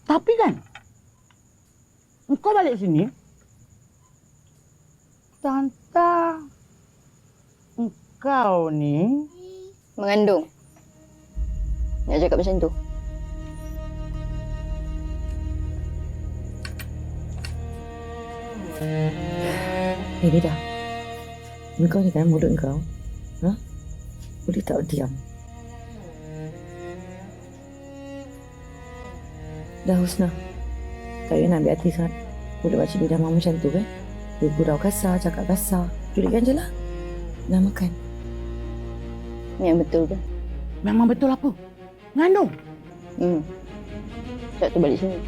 Tapi kan, engkau balik sini, Tanta, engkau ni Mengandung. Nak cakap macam tu. Beda. Engkau ni kan mulut kau. Ha? Boleh tak diam? Dah Husna. Tak payah nak ambil hati sangat. Boleh baca bidah mama macam tu kan? Dia gurau kasar, cakap kasar. Culikkan je lah. Dah makan. Yang betul ke? memang betul apa? Ngandung. Sebab tu balik sini.